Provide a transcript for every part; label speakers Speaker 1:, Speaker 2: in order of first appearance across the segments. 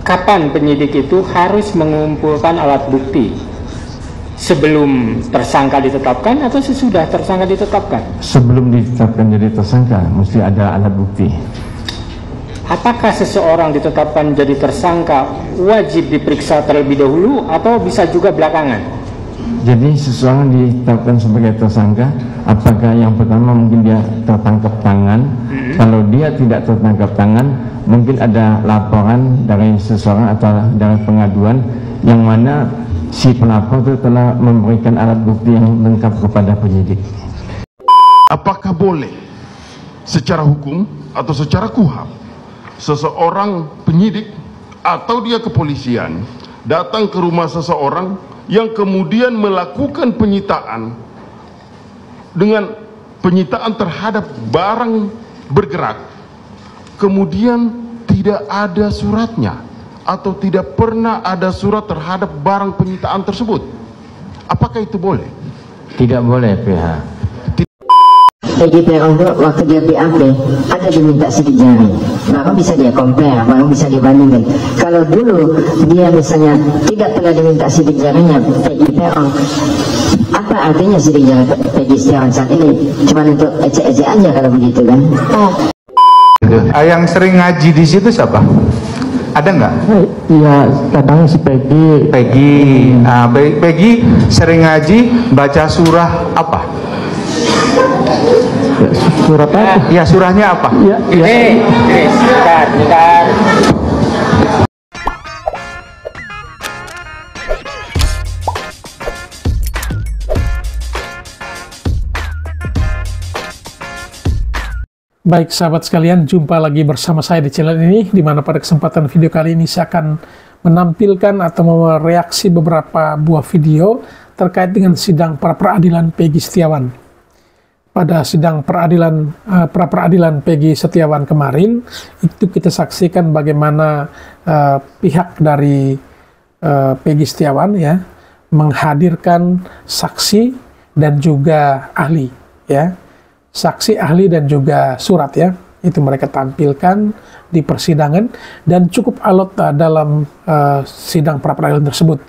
Speaker 1: Kapan penyidik itu harus mengumpulkan alat bukti? Sebelum tersangka ditetapkan atau sesudah tersangka ditetapkan?
Speaker 2: Sebelum ditetapkan jadi tersangka, mesti ada alat bukti.
Speaker 1: Apakah seseorang ditetapkan jadi tersangka wajib diperiksa terlebih dahulu atau bisa juga belakangan?
Speaker 2: Jadi seseorang ditetapkan sebagai tersangka, apakah yang pertama mungkin dia tertangkap tangan? Kalau dia tidak tertangkap tangan, mungkin ada laporan dari seseorang atau dari pengaduan yang mana si pelapor itu telah memberikan alat bukti yang lengkap kepada penyidik.
Speaker 3: Apakah boleh secara hukum atau secara KUHAP seseorang penyidik atau dia kepolisian datang ke rumah seseorang yang kemudian melakukan penyitaan dengan penyitaan terhadap barang bergerak, kemudian tidak ada suratnya atau tidak pernah ada surat terhadap barang penyitaan tersebut? Apakah itu boleh?
Speaker 2: Tidak boleh, PH.
Speaker 4: Peggy Peron itu waktu dia BAP ada diminta sidik jari, baru bisa dia compare, baru bisa dibandingkan. Kalau dulu dia misalnya tidak pernah diminta sidik jarinya Peggy Peron, apa artinya sidik jari Peggy Setiawan saat ini? Cuma untuk ecek-ecek aja kalau begitu kan?
Speaker 5: Yang sering ngaji di situ siapa? Ada nggak?
Speaker 2: Iya, kadang si Peggy.
Speaker 5: Nah, Peggy sering ngaji baca surah apa?
Speaker 2: Ya, surat apa?
Speaker 5: Ya, surahnya apa?
Speaker 2: Ya,
Speaker 1: Ini, bentar.
Speaker 6: Baik sahabat sekalian, jumpa lagi bersama saya di channel ini, di mana pada kesempatan video kali ini saya akan menampilkan atau mereaksi beberapa buah video terkait dengan sidang pra-peradilan Peggy Setiawan. Pada sidang pra-peradilan Peggy Setiawan kemarin, itu kita saksikan bagaimana pihak dari Peggy Setiawan ya menghadirkan saksi dan juga ahli ya. Saksi, ahli, dan juga surat ya, itu mereka tampilkan di persidangan dan cukup alot dalam sidang pra-peradilan tersebut,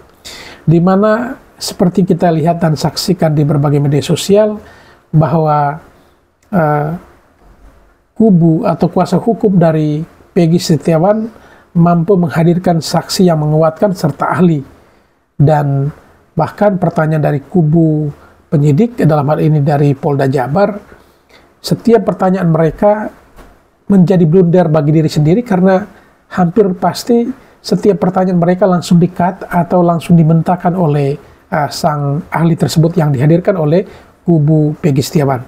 Speaker 6: di mana seperti kita lihat dan saksikan di berbagai media sosial bahwa kubu atau kuasa hukum dari Peggy Setiawan mampu menghadirkan saksi yang menguatkan serta ahli, dan bahkan pertanyaan dari kubu penyidik dalam hal ini dari Polda Jabar, setiap pertanyaan mereka menjadi blunder bagi diri sendiri karena hampir pasti setiap pertanyaan mereka langsung di-cut atau langsung dimentahkan oleh sang ahli tersebut yang dihadirkan oleh kubu Peggy Setiawan.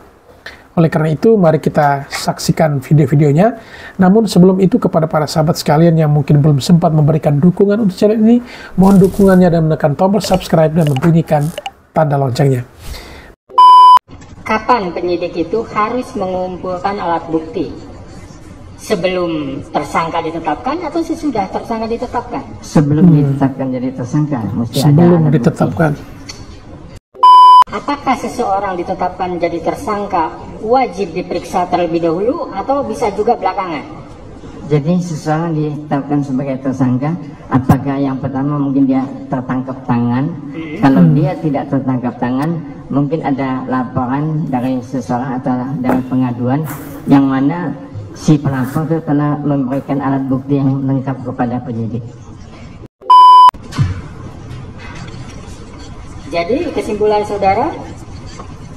Speaker 6: Oleh karena itu, mari kita saksikan video-videonya. Namun sebelum itu, kepada para sahabat sekalian yang mungkin belum sempat memberikan dukungan untuk channel ini, mohon dukungannya dan menekan tombol subscribe dan membunyikan tanda loncengnya.
Speaker 1: Kapan penyidik itu harus mengumpulkan alat bukti? Sebelum tersangka ditetapkan atau sesudah tersangka ditetapkan?
Speaker 4: Sebelum ditetapkan jadi tersangka, mesti
Speaker 6: Sebelum
Speaker 4: ada
Speaker 6: ditetapkan.
Speaker 1: Apakah seseorang ditetapkan jadi tersangka wajib diperiksa terlebih dahulu atau bisa juga belakangan?
Speaker 4: Jadi seseorang ditetapkan sebagai tersangka, apakah yang pertama mungkin dia tertangkap tangan? Kalau dia tidak tertangkap tangan, mungkin ada laporan dari seseorang atau dari pengaduan yang mana si pelapor itu telah memberikan alat bukti yang lengkap kepada penyidik.
Speaker 1: Jadi kesimpulan saudara,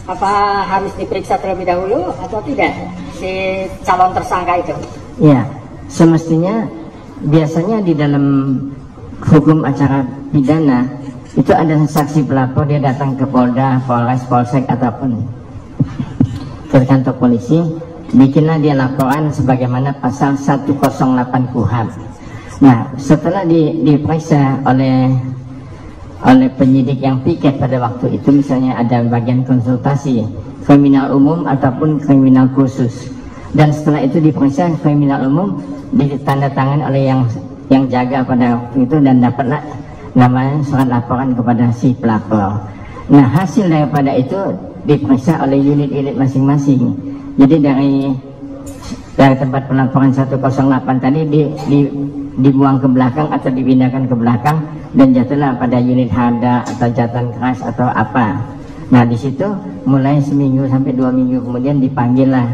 Speaker 1: apa harus diperiksa terlebih dahulu atau tidak si calon tersangka itu?
Speaker 4: Ya, semestinya biasanya di dalam hukum acara pidana itu ada saksi pelapor, dia datang ke Polda, Polres, Polsek ataupun ke kantor polisi, bikinlah dia laporan sebagaimana pasal 108 KUHAP. Nah, setelah diperiksa oleh penyidik yang piket pada waktu itu, misalnya ada bagian konsultasi kriminal umum ataupun kriminal khusus, dan setelah itu diperiksa kriminal umum, ditandatangani oleh yang jaga pada waktu itu dan dapatlah namanya surat laporan kepada si pelapor. Nah, hasil daripada itu diperiksa oleh unit-unit masing-masing. Jadi dari tempat pelaporan 108 tadi dibuang ke belakang atau dipindahkan ke belakang dan jatuhlah pada unit hada atau jatuhan keras atau apa. Nah di situ mulai seminggu sampai 2 minggu kemudian dipanggil lah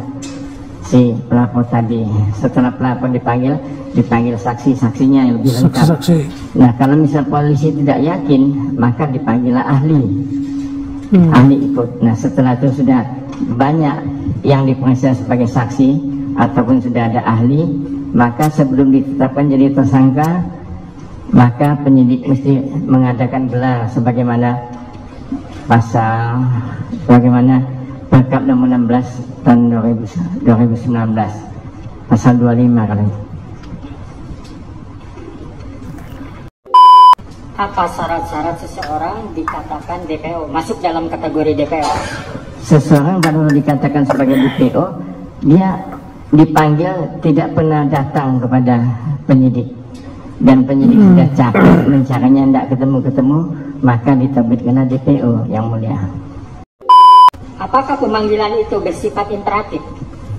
Speaker 4: si pelapor tadi. Setelah pelapor dipanggil saksi-saksinya yang lebih lengkap. Nah kalau misal polisi tidak yakin maka dipanggillah ahli. Ahli ikut. Nah setelah itu sudah banyak yang diperiksa sebagai saksi ataupun sudah ada ahli, maka sebelum ditetapkan jadi tersangka maka penyidik mesti mengadakan gelar sebagaimana Perkap nomor 16 tahun 2019 pasal 25 kalau itu.
Speaker 7: Apa syarat-syarat seseorang dikatakan DPO, masuk dalam kategori DPO?
Speaker 4: Seseorang kalau dikatakan sebagai DPO, dia dipanggil tidak pernah datang kepada penyidik dan penyidik sudah capek mencarinya tidak ketemu-ketemu, maka diterbitkan DPO yang mulia.
Speaker 7: Apakah pemanggilan itu bersifat imperatif?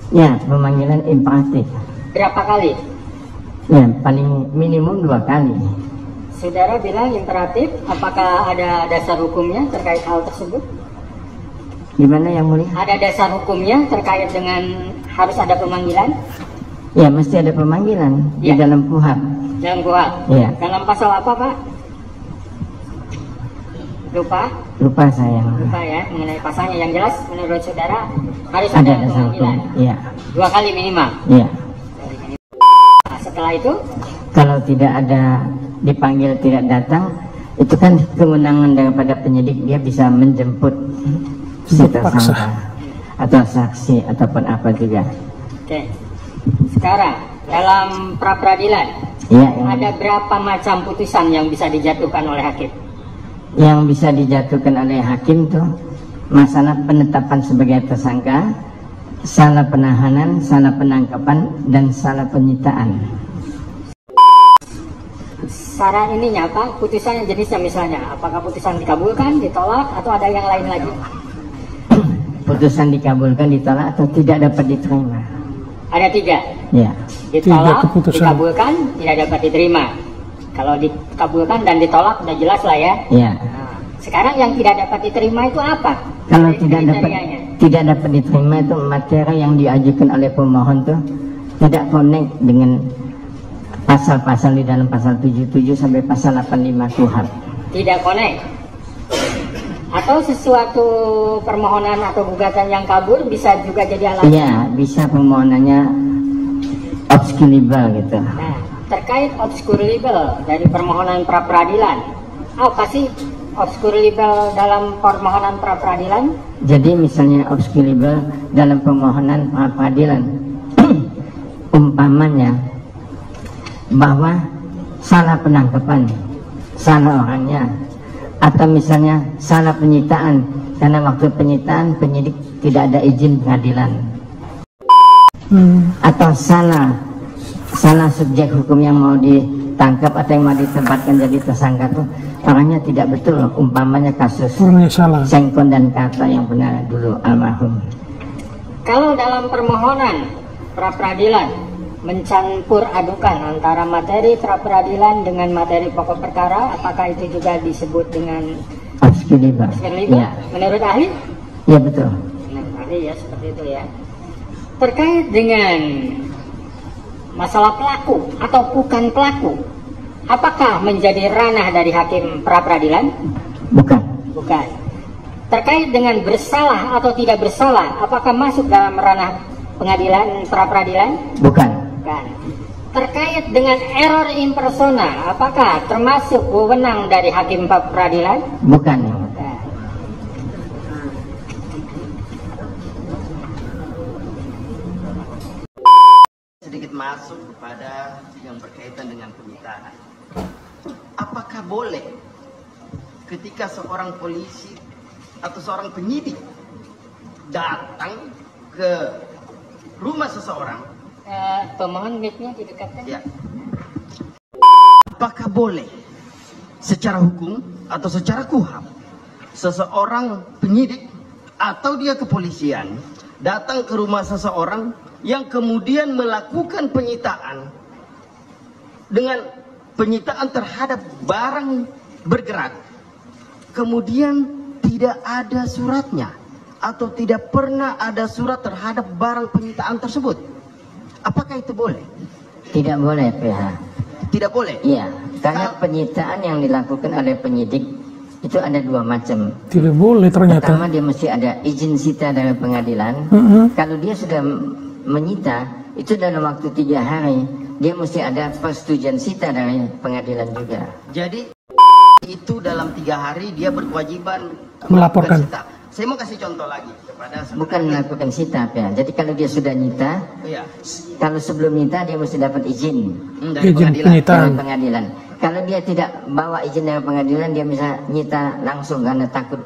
Speaker 4: Ya, pemanggilan imperatif.
Speaker 7: Berapa kali?
Speaker 4: Ya, paling minimum 2 kali.
Speaker 7: Saudara bilang imperatif, apakah ada dasar hukumnya terkait hal tersebut?
Speaker 4: Gimana yang mulia?
Speaker 7: Ada dasar hukumnya terkait dengan harus ada pemanggilan?
Speaker 4: Ya, mesti ada pemanggilan di dalam KUHP.
Speaker 7: Dalam KUHP?
Speaker 4: Ya.
Speaker 7: Dalam pasal apa, Pak?
Speaker 4: Lupa saya.
Speaker 7: Lupa ya, mengenai pasalnya. Yang jelas menurut saudara harus
Speaker 4: Ada
Speaker 7: ada
Speaker 4: dasar
Speaker 7: pemanggilan.
Speaker 4: hukum. Iya.
Speaker 7: 2 kali minimal.
Speaker 4: Iya.
Speaker 7: Nah, setelah itu?
Speaker 4: Kalau tidak ada dipanggil tidak datang, itu kan kewenangan daripada penyidik, dia bisa menjemput si tersangka atau saksi ataupun apa juga.
Speaker 7: Oke. Sekarang dalam pra peradilan ada berapa macam putusan yang bisa dijatuhkan oleh hakim?
Speaker 4: Yang bisa dijatuhkan oleh hakim tuh masalah penetapan sebagai tersangka, salah penahanan, salah penangkapan, dan salah penyitaan.
Speaker 7: Saran ininya apa? Putusan yang jenisnya misalnya, apakah putusan dikabulkan, ditolak, atau ada yang lain lagi?
Speaker 4: Putusan dikabulkan, ditolak, atau tidak dapat diterima.
Speaker 7: Ada 3.
Speaker 4: Ya.
Speaker 7: Ditolak, dikabulkan, tidak dapat diterima. Kalau dikabulkan dan ditolak udah jelas lah ya.
Speaker 4: Ya.
Speaker 7: Nah, sekarang yang tidak dapat diterima itu apa?
Speaker 4: Kalau tidak dapat diterima itu materi yang diajukan oleh pemohon tuh tidak connect dengan pasal-pasal di dalam pasal 77 sampai pasal 85 KUHP.
Speaker 7: Tidak connect. Atau sesuatu permohonan atau gugatan yang kabur bisa juga jadi alasan.
Speaker 4: Iya, bisa permohonannya obscurable gitu.
Speaker 7: Nah, terkait obscurable dari permohonan pra peradilan, apa sih obscurable dalam permohonan pra peradilan?
Speaker 4: Jadi misalnya obscurable dalam permohonan pra peradilan, umpamanya bahwa salah penangkapan, salah orangnya, atau misalnya salah penyitaan karena waktu penyitaan penyidik tidak ada izin pengadilan, atau salah subjek hukum yang mau ditangkap atau yang mau ditempatkan jadi tersangka tuh orangnya tidak betul, umpamanya kasus Sengkon dan Kata yang pernah dulu almarhum.
Speaker 7: Kalau dalam permohonan pra peradilan mencampur adukan antara materi pra peradilan dengan materi pokok perkara, apakah itu juga disebut dengan
Speaker 4: obscurable?
Speaker 7: Ya. Menurut ahli?
Speaker 4: Ya betul.
Speaker 7: Menurut ahli ya seperti itu ya. Terkait dengan masalah pelaku atau bukan pelaku, apakah menjadi ranah dari hakim pra peradilan?
Speaker 4: Bukan.
Speaker 7: Bukan. Terkait dengan bersalah atau tidak bersalah, apakah masuk dalam ranah pengadilan pra peradilan?
Speaker 4: Bukan.
Speaker 7: Bukan. Terkait dengan error in persona, apakah termasuk wewenang dari hakim pra peradilan?
Speaker 4: Bukan.
Speaker 7: Bukan.
Speaker 8: Sedikit masuk kepada yang berkaitan dengan penyitaan. Apakah boleh ketika seorang polisi atau seorang penyidik datang ke rumah seseorang?
Speaker 7: Pemohon mic-nya didekatkan.
Speaker 8: Ya. Apakah boleh secara hukum atau secara KUHP seseorang penyidik atau dia kepolisian datang ke rumah seseorang yang kemudian melakukan penyitaan dengan penyitaan terhadap barang bergerak, kemudian tidak ada suratnya atau tidak pernah ada surat terhadap barang penyitaan tersebut, apakah itu boleh?
Speaker 4: Tidak boleh, PH.
Speaker 8: Tidak boleh?
Speaker 4: Iya, karena penyitaan yang dilakukan oleh penyidik itu ada dua macam.
Speaker 6: Tidak boleh ternyata.
Speaker 4: Pertama, dia mesti ada izin sita dari pengadilan. Kalau dia sudah menyita, itu dalam waktu 3 hari, dia mesti ada persetujuan sita dari pengadilan juga.
Speaker 8: Jadi itu dalam 3 hari dia berkewajiban
Speaker 6: melaporkan.
Speaker 8: Sita. Saya mau kasih contoh lagi kepada
Speaker 4: bukan melakukan sita, ya. Jadi kalau dia sudah nyita,
Speaker 8: iya.
Speaker 4: Kalau sebelum nyita dia mesti dapat izin
Speaker 8: dari
Speaker 4: pengadilan. Kalau dia tidak bawa izin dari pengadilan, dia bisa nyita langsung karena takut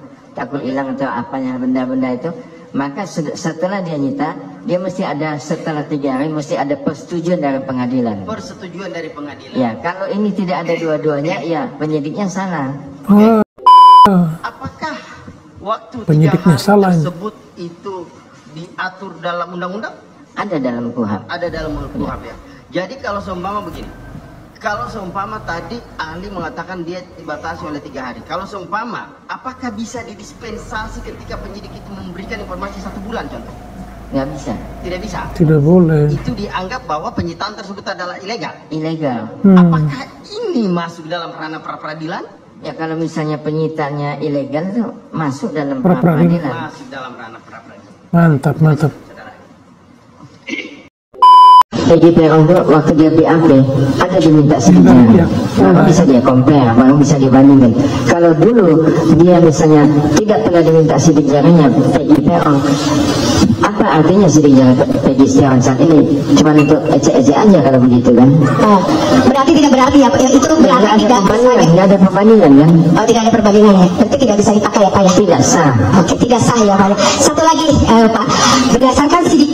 Speaker 4: hilang atau apanya benda-benda itu. Maka setelah dia nyita, dia mesti ada setelah 3 hari mesti ada persetujuan dari pengadilan.
Speaker 8: Persetujuan dari pengadilan.
Speaker 4: Ya, kalau ini tidak ada dua-duanya, ya penyidiknya salah.
Speaker 8: Apakah waktu 3
Speaker 6: penyidiknya
Speaker 8: hari
Speaker 6: salah
Speaker 8: tersebut itu diatur dalam undang-undang?
Speaker 4: Ada dalam KUHP.
Speaker 8: Ada dalam KUHP ya. Jadi kalau seumpama begini, kalau seumpama tadi ahli mengatakan dia dibatasi oleh 3 hari. Kalau seumpama, apakah bisa didispensasi ketika penyidik itu memberikan informasi 1 bulan contoh?
Speaker 4: Nggak bisa.
Speaker 8: Tidak bisa.
Speaker 6: Tidak boleh.
Speaker 8: Itu dianggap bahwa penyitaan tersebut adalah ilegal.
Speaker 4: Ilegal.
Speaker 8: Apakah ini masuk dalam ranah pra-peradilan?
Speaker 4: Ya kalau misalnya penyitaannya ilegal itu masuk dalam
Speaker 6: pra-peradilan.
Speaker 8: Masuk dalam ranah pra-peradilan.
Speaker 6: Mantap, mantap.
Speaker 4: Peggy Peron itu waktu dia BAP ada diminta sidik jari, baru bisa dia compare, baru bisa dibandingkan. Kalau dulu dia misalnya tidak pernah diminta sidik jarinya Peggy Peron, apa artinya sidik jari Peggy Setiawan saat ini? Cuma untuk ecek-ecek aja kalau begitu kan?
Speaker 9: Oh, berarti tidak berarti ya? Itu berarti tidak
Speaker 4: ada perbandingan kan?
Speaker 9: Oh, tidak ada perbandingan ya? Berarti tidak bisa dipakai ya Pak ya?
Speaker 4: Tidak sah.
Speaker 9: Oke, tidak sah ya Pak. Satu lagi Pak, berdasarkan sidik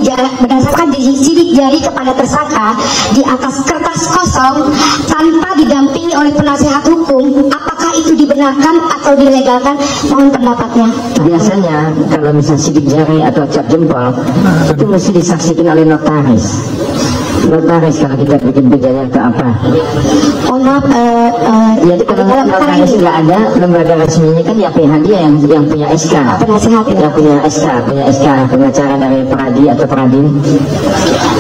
Speaker 9: jari kepada tersangka di atas kertas kosong tanpa didampingi oleh penasehat hukum, apakah itu dibenarkan atau dilegalkan? Mohon pendapatnya.
Speaker 4: Biasanya kalau misalnya sidik jari atau cap jempol itu mesti disaksikan oleh notaris. Notaris kalau kita bikin perjanjian atau apa.
Speaker 9: Oh maaf,
Speaker 4: jadi kalau notaris nggak ada, lembaga resminya kan ya PH dia yang punya SK,
Speaker 9: penasehat ya?
Speaker 4: Yang punya SK pengacara dari Peradi atau Peradin,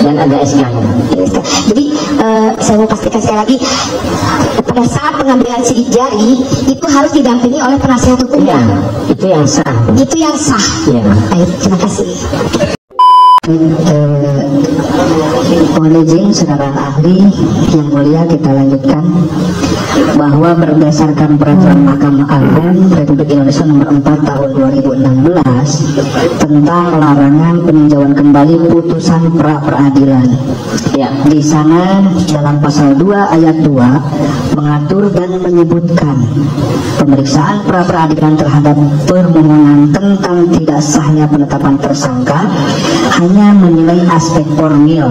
Speaker 4: dan ada SK-nya.
Speaker 9: Jadi saya mau pastikan sekali lagi, pada saat pengambilan sidik jari itu harus didampingi oleh penasehat hukum ya?
Speaker 4: Itu yang sah.
Speaker 9: Itu yang sah.
Speaker 4: Ya.
Speaker 9: Baik, terima kasih.
Speaker 4: Mohon izin saudara ahli yang mulia, kita lanjutkan bahwa berdasarkan peraturan Mahkamah Agung Republik Indonesia nomor 4 tahun 2016 tentang larangan peninjauan kembali putusan pra-peradilan. Ya, di sana dalam pasal 2 ayat 2 mengatur dan menyebutkan pemeriksaan pra-peradilan terhadap permohonan tentang tidak sahnya penetapan tersangka hanya menilai aspek formil,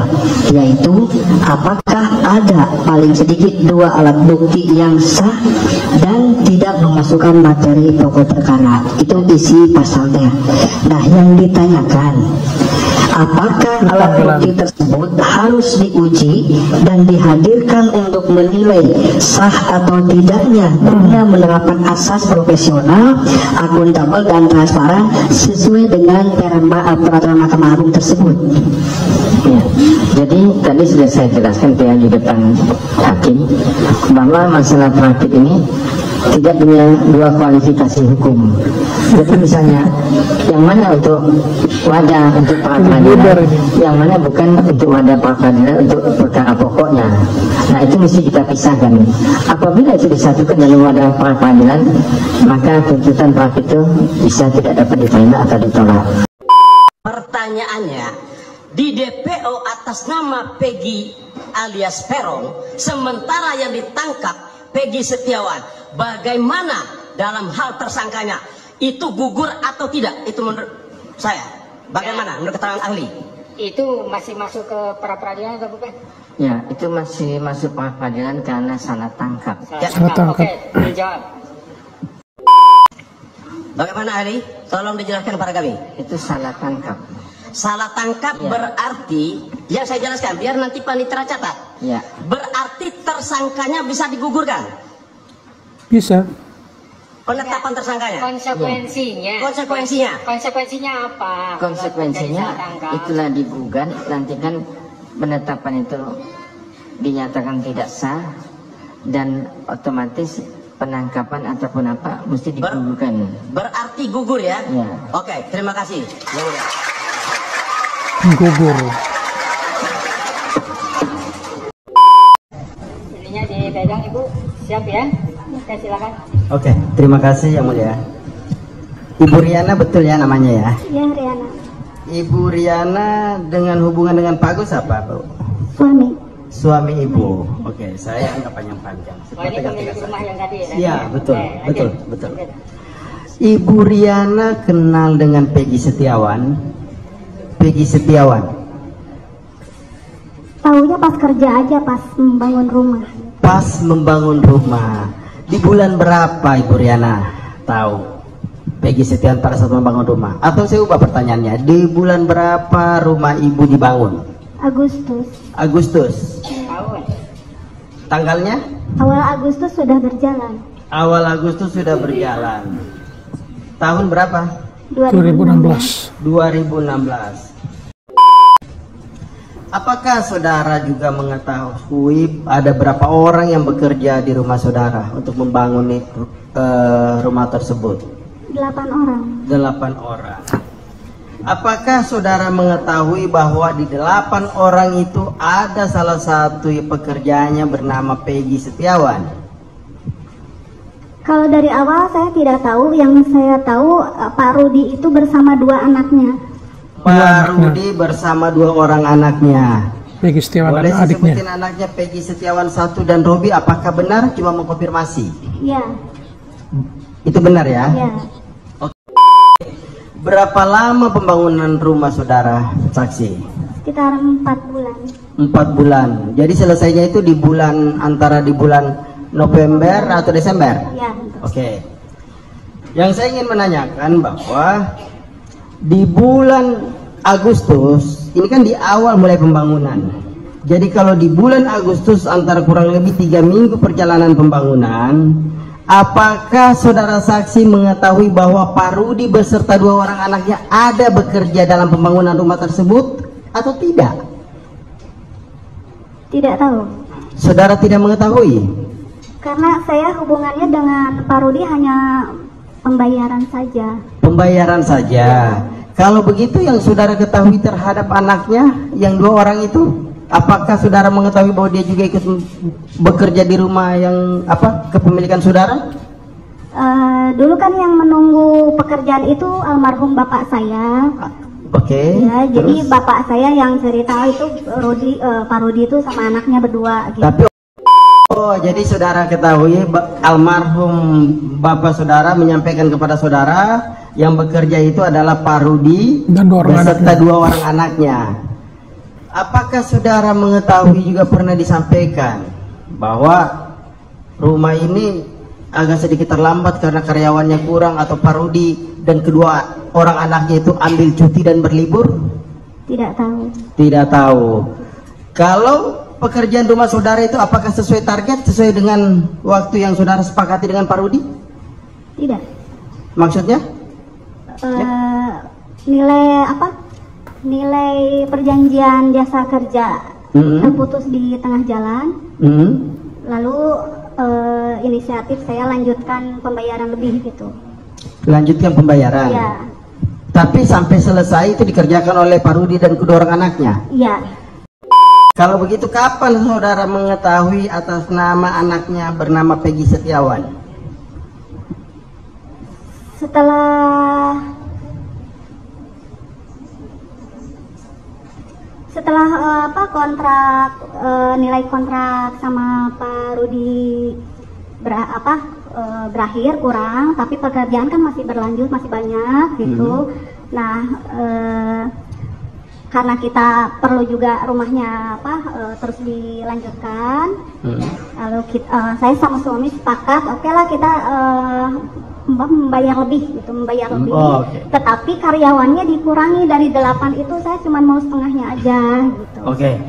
Speaker 4: yaitu apakah ada paling sedikit 2 alat bukti yang sah dan tidak memasukkan materi pokok perkara. Itu isi pasalnya. Nah, yang ditanyakan, apakah alat bukti tersebut harus diuji dan dihadirkan untuk menilai sah atau tidaknya guna menerapkan asas profesional, akuntabel dan transparan sesuai dengan peraturan Mahkamah Agung tersebut. Ya, jadi tadi sudah saya jelaskan di depan hakim bahwa masalah praktik ini tidak punya 2 kualifikasi hukum. Jadi misalnya yang mana untuk wadah untuk para peradilan, yang mana bukan untuk wadah para peradilan untuk perkara pokoknya. Nah, itu mesti kita pisahkan. Apabila itu disatukan dalam wadah para peradilan, maka tuntutan praktik itu bisa tidak dapat diterima atau ditolak.
Speaker 10: Pertanyaannya, di DPO atas nama Peggy alias Peron, sementara yang ditangkap Peggy Setiawan, bagaimana dalam hal tersangkanya? Itu gugur atau tidak? Itu menurut saya. Bagaimana menurut keterangan ahli?
Speaker 7: Itu masih masuk ke pra-peradilan atau bukan?
Speaker 4: Ya, itu masih masuk pra-peradilan karena salah tangkap.
Speaker 7: Salah tangkap. Oke, dijawab.
Speaker 10: Bagaimana ahli? Tolong dijelaskan kepada kami.
Speaker 4: Itu salah tangkap.
Speaker 10: Salah tangkap ya. Berarti yang saya jelaskan biar nanti panitera catat.
Speaker 4: Ya.
Speaker 10: Berarti tersangkanya bisa digugurkan?
Speaker 6: Bisa.
Speaker 10: Penetapan tersangkanya?
Speaker 7: Konsekuensinya.
Speaker 10: Konsekuensinya?
Speaker 7: Konsekuensinya apa?
Speaker 4: Konsekuensinya itulah digugat, nanti kan penetapan itu dinyatakan tidak sah dan otomatis penangkapan ataupun apa mesti digugurkan.
Speaker 10: Berarti gugur ya?
Speaker 4: Ya.
Speaker 10: Oke, terima kasih.
Speaker 6: Gugur.
Speaker 7: Ininya dipegang Ibu, siap ya? Oke, silakan.
Speaker 8: Oke, terima kasih Yang Mulia. Ibu Riana betul ya namanya ya?
Speaker 9: Ya, Riana.
Speaker 8: Ibu Riana dengan hubungan dengan Pak Agus apa, Bu?
Speaker 9: Suami.
Speaker 8: Suami Ibu. Oke, saya anggap panjang.
Speaker 7: Oh, ini pemilik rumah yang tadi ya?
Speaker 8: Iya, betul,
Speaker 7: Oke,
Speaker 8: betul,
Speaker 7: lanjut.
Speaker 8: betul. Ibu Riana kenal dengan Peggy Setiawan. Peggy Setiawan.
Speaker 9: Taunya pas kerja aja, pas membangun rumah.
Speaker 8: Pas membangun rumah. Di bulan berapa Ibu Riana tahu Peggy Setiawan pada saat membangun rumah? Atau saya ubah pertanyaannya, di bulan berapa rumah Ibu dibangun?
Speaker 9: Agustus.
Speaker 8: Agustus.
Speaker 7: Tahun.
Speaker 8: Tanggalnya?
Speaker 9: Awal Agustus sudah berjalan.
Speaker 8: Awal Agustus sudah berjalan. Tahun berapa?
Speaker 6: 2016.
Speaker 8: 2016. Apakah saudara juga mengetahui ada berapa orang yang bekerja di rumah saudara untuk membangun rumah tersebut?
Speaker 9: 8 orang.
Speaker 8: 8 orang. Apakah saudara mengetahui bahwa di 8 orang itu ada salah satu pekerjaannya bernama Peggy Setiawan?
Speaker 9: Kalau dari awal saya tidak tahu, yang saya tahu Pak Rudi itu bersama 2 anaknya.
Speaker 8: Pak Rudi bersama 2 orang anaknya.
Speaker 6: Peggy Setiawan
Speaker 8: Boleh
Speaker 6: dan adiknya.
Speaker 8: sebutin anaknya Peggy Setiawan 1 dan Robi, apakah benar? Cuma mengkonfirmasi.
Speaker 9: Ya.
Speaker 8: Itu benar ya?
Speaker 9: Ya.
Speaker 8: Berapa lama pembangunan rumah saudara, saksi?
Speaker 9: Sekitar 4 bulan.
Speaker 8: 4 bulan. Jadi selesainya itu di bulan, antara di bulan November atau Desember?
Speaker 9: Ya.
Speaker 8: Oke. Yang saya ingin menanyakan bahwa di bulan Agustus, ini kan di awal mulai pembangunan. Jadi kalau di bulan Agustus antara kurang lebih 3 minggu perjalanan pembangunan, apakah saudara saksi mengetahui bahwa Pak Rudi beserta 2 orang anaknya ada bekerja dalam pembangunan rumah tersebut atau tidak?
Speaker 9: Tidak tahu.
Speaker 8: Saudara tidak mengetahui?
Speaker 9: Karena saya hubungannya dengan Pak Rudi hanya pembayaran saja.
Speaker 8: Pembayaran saja. Kalau begitu yang saudara ketahui terhadap anaknya yang 2 orang itu, apakah saudara mengetahui bahwa dia juga ikut bekerja di rumah yang kepemilikan saudara?
Speaker 9: Dulu kan yang menunggu pekerjaan itu almarhum bapak saya.
Speaker 8: Oke.
Speaker 9: Ya, jadi bapak saya yang cerita itu Pak Rudi itu sama anaknya berdua gitu.
Speaker 8: Tapi jadi saudara ketahui almarhum bapak saudara menyampaikan kepada saudara yang bekerja itu adalah Pak Rudi
Speaker 6: dan 2 orang
Speaker 8: beserta
Speaker 6: anaknya.
Speaker 8: 2 orang anaknya. Apakah saudara mengetahui juga pernah disampaikan bahwa rumah ini agak sedikit terlambat karena karyawannya kurang atau Pak Rudi dan kedua orang anaknya itu ambil cuti dan berlibur?
Speaker 9: Tidak tahu.
Speaker 8: Tidak tahu. Kalau pekerjaan rumah saudara itu apakah sesuai target, sesuai dengan waktu yang saudara sepakati dengan Pak Rudi?
Speaker 9: Tidak.
Speaker 8: Maksudnya?
Speaker 9: Nilai nilai perjanjian jasa kerja terputus di tengah jalan. Lalu inisiatif saya lanjutkan pembayaran lebih gitu.
Speaker 8: Lanjutkan pembayaran.
Speaker 9: Ya.
Speaker 8: Tapi sampai selesai itu dikerjakan oleh Pak Rudi dan kedua orang anaknya.
Speaker 9: Iya.
Speaker 8: Kalau begitu kapan saudara mengetahui atas nama anaknya bernama Peggy Setiawan?
Speaker 9: Setelah kontrak nilai kontrak sama Pak Rudi berakhir kurang, tapi pekerjaan kan masih berlanjut, masih banyak gitu. Nah, karena kita perlu juga rumahnya terus dilanjutkan, lalu saya sama suami sepakat, oke lah kita membayar lebih gitu, tetapi karyawannya dikurangi dari 8 itu saya cuma mau setengahnya aja gitu.
Speaker 8: Oke.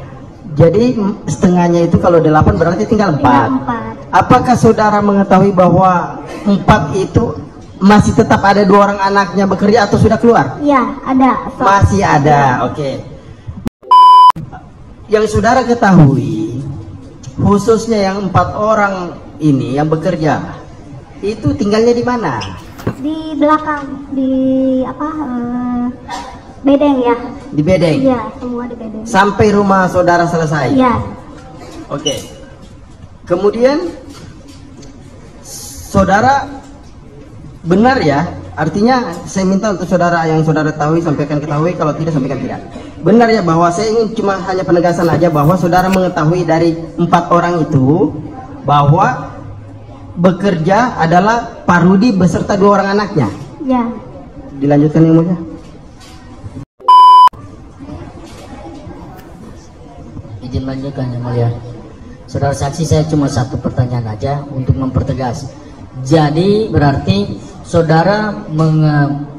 Speaker 8: Jadi setengahnya itu kalau 8 berarti tinggal 4. Apakah saudara mengetahui bahwa 4 itu masih tetap ada 2 orang anaknya bekerja atau sudah keluar?
Speaker 9: Iya, ada.
Speaker 8: Masih ada, oke. Yang saudara ketahui, khususnya yang 4 orang ini yang bekerja, itu tinggalnya di mana?
Speaker 9: Di belakang, di bedeng ya.
Speaker 8: Di bedeng?
Speaker 9: Iya, semua di bedeng.
Speaker 8: Sampai rumah saudara selesai?
Speaker 9: Iya.
Speaker 8: Oke. Kemudian saudara benar ya, artinya saya minta untuk saudara yang saudara tahu sampaikan ketahui, kalau tidak sampaikan tidak. Benar ya bahwa saya ingin cuma hanya penegasan aja bahwa saudara mengetahui dari 4 orang itu bahwa bekerja adalah Pak Rudi beserta 2 orang anaknya.
Speaker 9: Ya.
Speaker 8: Dilanjutkan yang mulia.
Speaker 10: Izin lanjutkan yang mulia. Saudara saksi, saya cuma satu pertanyaan aja untuk mempertegas. Jadi berarti saudara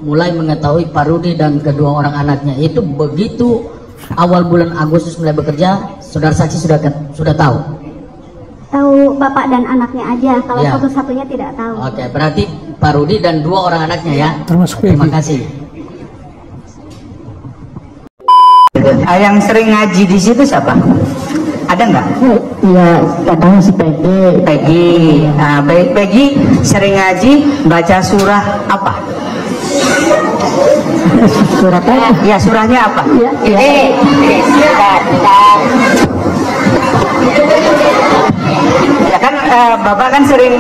Speaker 10: mulai mengetahui Pak Rudi dan kedua orang anaknya itu begitu awal bulan Agustus mulai bekerja, saudara saksi sudah tahu?
Speaker 9: Tahu bapak dan anaknya aja, kalau
Speaker 10: Ya.
Speaker 9: satu-satunya tidak tahu.
Speaker 10: Oke, berarti Pak Rudi dan 2 orang anaknya ya. Terima kasih.
Speaker 11: Yang sering ngaji di situ siapa? Ada nggak?
Speaker 4: Iya, kadang si Peggy.
Speaker 11: Peggy. Nah, Peggy sering ngaji baca surah apa?
Speaker 4: Surat apa?
Speaker 11: Ya, surahnya apa?
Speaker 7: Ini bentar.
Speaker 11: Ya kan Bapak kan sering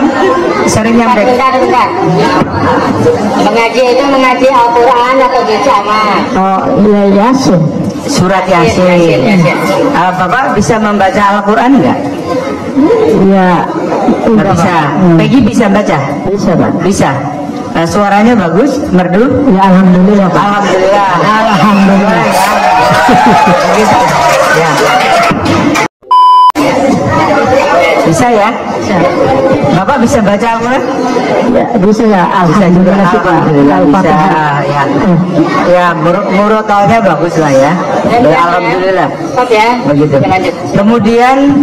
Speaker 11: nyampe.
Speaker 7: Bentar. Mengaji itu mengaji Al-Quran atau bersama?
Speaker 4: Oh iya, Yasin.
Speaker 11: Surat Yasin. Bapak bisa membaca Al-Quran nggak?
Speaker 4: Iya.
Speaker 11: Nggak bisa. Peggy bisa baca?
Speaker 4: Bisa, Pak.
Speaker 11: Bisa. Suaranya bagus, merdu?
Speaker 4: Ya, alhamdulillah, Pak.
Speaker 11: Alhamdulillah.
Speaker 4: Alhamdulillah.
Speaker 11: Begitu. Ya. Bisa ya? Bisa. Bapak bisa baca Al-Quran?
Speaker 4: Ya, bisa ya. Alhamdulillah sih, Pak.
Speaker 11: Bisa ya. Ya, murotalnya bagus lah ya. Alhamdulillah. Begitu. Kemudian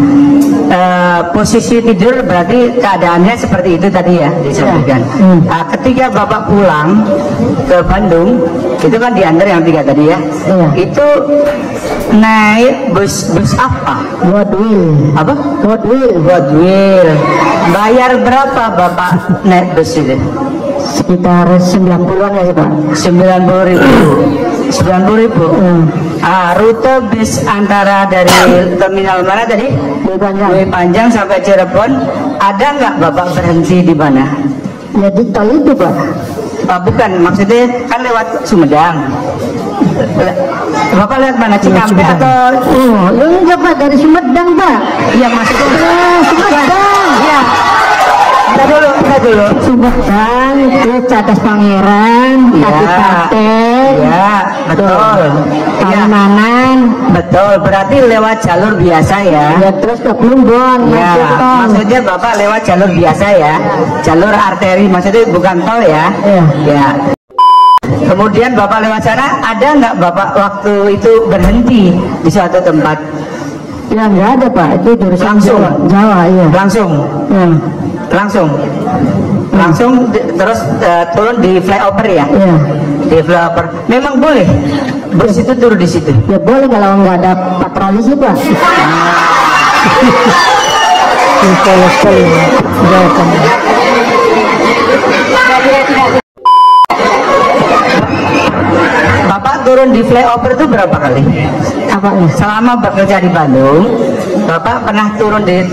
Speaker 11: posisi tidur berarti keadaannya seperti itu tadi ya disampaikan. Ketika Bapak pulang ke Bandung, itu kan diantar yang 3 tadi ya. Itu naik bus apa?
Speaker 4: Godwill.
Speaker 11: Apa? Godwill. Bayar berapa Bapak naik bus itu?
Speaker 4: Sekitar 90-an ya, Pak.
Speaker 11: 90.000. 90.000. Rute bis antara dari terminal mana tadi? Lewi Panjang sampai Cirebon. Ada nggak Bapak berhenti di mana?
Speaker 4: Ya di tol itu, Pak.
Speaker 11: Bukan, maksudnya kan lewat Sumedang. Bapak lihat mana, Cikampek atau?
Speaker 4: Oh, enggak, Pak, dari Sumedang, Pak.
Speaker 11: Iya, maksudnya
Speaker 4: Sumedang.
Speaker 11: Iya. Kita dulu.
Speaker 4: Sumedang, terus Cadas Pangeran, Kabupaten.
Speaker 11: Iya, betul.
Speaker 4: Palimanan.
Speaker 11: Betul, berarti lewat jalur biasa ya.
Speaker 4: Ya, terus ke Plumbon.
Speaker 11: Ya, maksudnya Bapak lewat jalur biasa ya. Jalur arteri, maksudnya bukan tol ya. Ya. Kemudian Bapak lewat sana, ada nggak Bapak waktu itu berhenti di suatu tempat?
Speaker 4: Ya, nggak ada, Pak. Itu jurusan
Speaker 11: Langsung?
Speaker 4: Jawa, iya.
Speaker 11: Langsung terus turun di flyover ya?
Speaker 4: Iya.
Speaker 11: Di flyover. Memang boleh bus itu turun di situ?
Speaker 4: Ya boleh kalau nggak ada patroli sih, Pak.
Speaker 11: Bapak turun di flyover itu berapa kali?
Speaker 4: Apa ya?
Speaker 11: Selama bekerja di Bandung, Bapak pernah turun di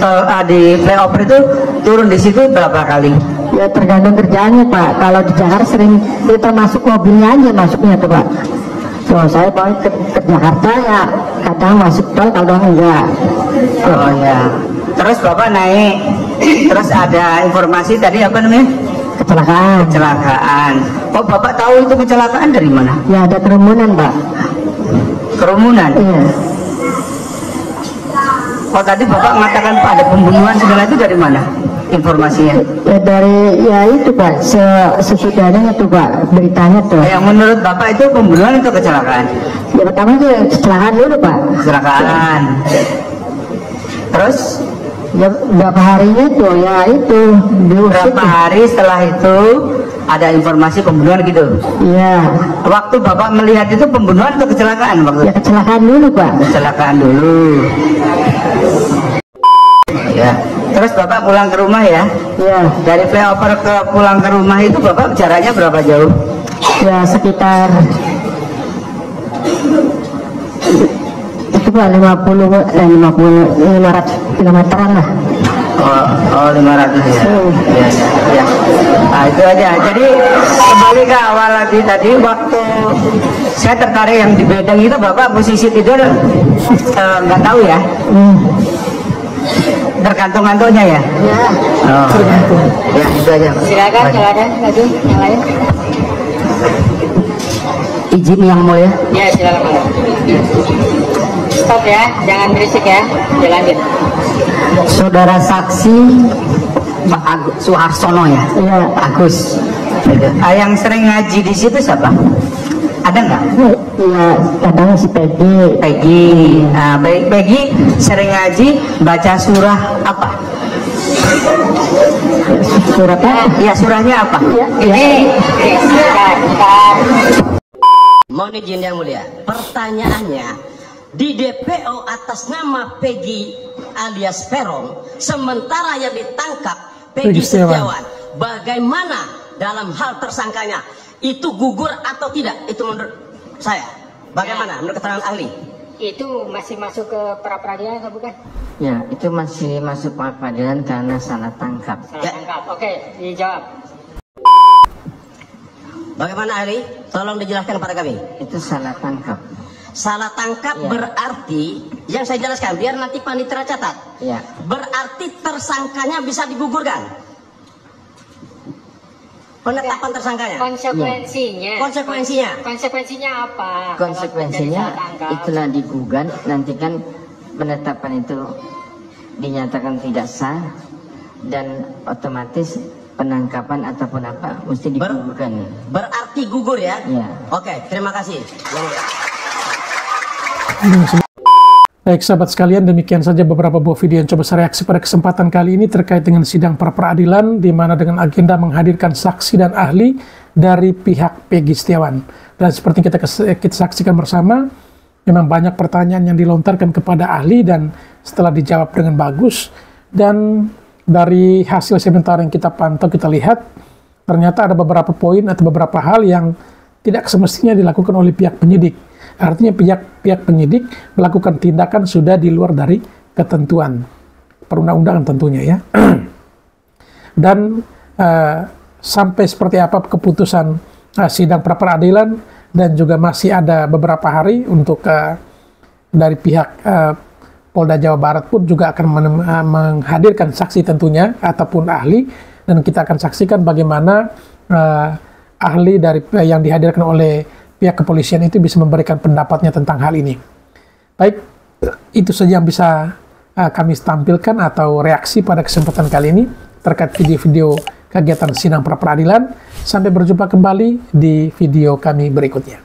Speaker 11: flyover itu turun di situ berapa kali?
Speaker 4: Ya tergantung kerjaannya, Pak. Kalau di Jakarta sering kita masuk mobilnya aja masuknya tuh, Pak. So saya mau ke Jakarta ya kadang masuk tol, kadang enggak.
Speaker 11: Oh ya. Terus Bapak naik, terus ada informasi tadi apa namanya?
Speaker 4: Kecelakaan.
Speaker 11: Oh, Bapak tahu itu kecelakaan dari mana?
Speaker 4: Ya ada kerumunan, Pak.
Speaker 11: Kerumunan?
Speaker 4: Iya.
Speaker 11: Kalau tadi Bapak mengatakan Pak ada pembunuhan segala itu dari mana informasinya?
Speaker 9: Ya, dari ya itu Pak, sesudahnya itu Pak beritanya tuh.
Speaker 11: Yang menurut Bapak itu pembunuhan atau kecelakaan?
Speaker 9: Ya pertama itu kecelakaan dulu Pak.
Speaker 11: Kecelakaan. Terus
Speaker 9: ya berapa harinya tuh ya itu
Speaker 11: berapa hari setelah itu ada informasi pembunuhan gitu?
Speaker 9: Iya.
Speaker 11: Waktu Bapak melihat itu pembunuhan atau kecelakaan waktu?
Speaker 9: Ya kecelakaan dulu Pak.
Speaker 11: Kecelakaan dulu. Ya. Terus Bapak pulang ke rumah ya?
Speaker 9: Iya.
Speaker 11: Dari flyover ke pulang ke rumah itu Bapak jaraknya berapa jauh?
Speaker 9: Ya sekitar itu Pak 500 kilometeran lah.
Speaker 11: Oh 500 ya. Ya. Nah, itu aja. Jadi kembali ke awal lagi tadi, waktu saya tertarik yang di bedeng itu Bapak posisi tidur nggak tahu ya? Tergantung-gantungnya ya?
Speaker 9: Ya.
Speaker 11: Oh.
Speaker 9: Tergantung.
Speaker 11: Ya itu aja.
Speaker 7: Silakan kalau ada lagi yang lain.
Speaker 9: Izin yang mulia.
Speaker 7: Ya silakan. Stop ya, jangan berisik ya. Dilanjut.
Speaker 9: Saudara saksi
Speaker 11: Pak Agus Suharsono ya?
Speaker 9: Iya.
Speaker 11: Agus. Yang sering ngaji di situ siapa? Ada nggak?
Speaker 9: Iya, kadang si Peggy.
Speaker 11: Nah, Peggy sering ngaji baca surah apa?
Speaker 9: Suratnya?
Speaker 11: Ya surahnya apa?
Speaker 7: Ini
Speaker 10: Mohon izin yang mulia. Pertanyaannya, di DPO atas nama Peggy alias Peron, sementara yang ditangkap Peggy Setiawan. Bagaimana dalam hal tersangkanya? Itu gugur atau tidak? Itu menurut saya. Bagaimana menurut keterangan ahli?
Speaker 7: itu masih masuk ke pra peradilan atau bukan?
Speaker 4: Ya, itu masih masuk pra peradilan karena salah tangkap.
Speaker 7: Salah tangkap. Oke, dijawab.
Speaker 10: Bagaimana ahli? Tolong dijelaskan kepada kami.
Speaker 4: Itu salah tangkap.
Speaker 10: Salah tangkap
Speaker 4: Ya.
Speaker 10: Berarti yang saya jelaskan biar nanti panitia catat.
Speaker 4: Ya.
Speaker 10: Berarti tersangkanya bisa digugurkan. Penetapan tersangkanya.
Speaker 7: Konsekuensinya.
Speaker 10: Konsekuensinya.
Speaker 7: Konsekuensinya apa?
Speaker 4: Konsekuensinya
Speaker 7: Kalau terjadi salah tangkap?
Speaker 4: itulah digugat, nanti kan penetapan itu dinyatakan tidak sah dan otomatis penangkapan ataupun apa mesti digugurkan.
Speaker 10: Berarti gugur ya?
Speaker 4: Ya.
Speaker 10: Oke, terima kasih.
Speaker 6: Baik sahabat sekalian, demikian saja beberapa buah video yang coba saya reaksi pada kesempatan kali ini terkait dengan sidang pra peradilan, di mana dengan agenda menghadirkan saksi dan ahli dari pihak Peggy Setiawan. Dan seperti kita saksikan bersama, memang banyak pertanyaan yang dilontarkan kepada ahli dan setelah dijawab dengan bagus. Dan dari hasil sementara yang kita pantau, kita lihat ternyata ada beberapa poin atau beberapa hal yang tidak semestinya dilakukan oleh pihak penyidik. Artinya pihak penyidik melakukan tindakan sudah di luar dari ketentuan perundang-undangan tentunya ya. Dan sampai seperti apa keputusan sidang pra peradilan, dan juga masih ada beberapa hari untuk dari pihak Polda Jawa Barat pun juga akan menghadirkan saksi tentunya ataupun ahli, dan kita akan saksikan bagaimana ahli dari yang dihadirkan oleh pihak kepolisian itu bisa memberikan pendapatnya tentang hal ini. Baik, itu saja yang bisa kami tampilkan atau reaksi pada kesempatan kali ini terkait video-video kegiatan sidang pra peradilan. Sampai berjumpa kembali di video kami berikutnya.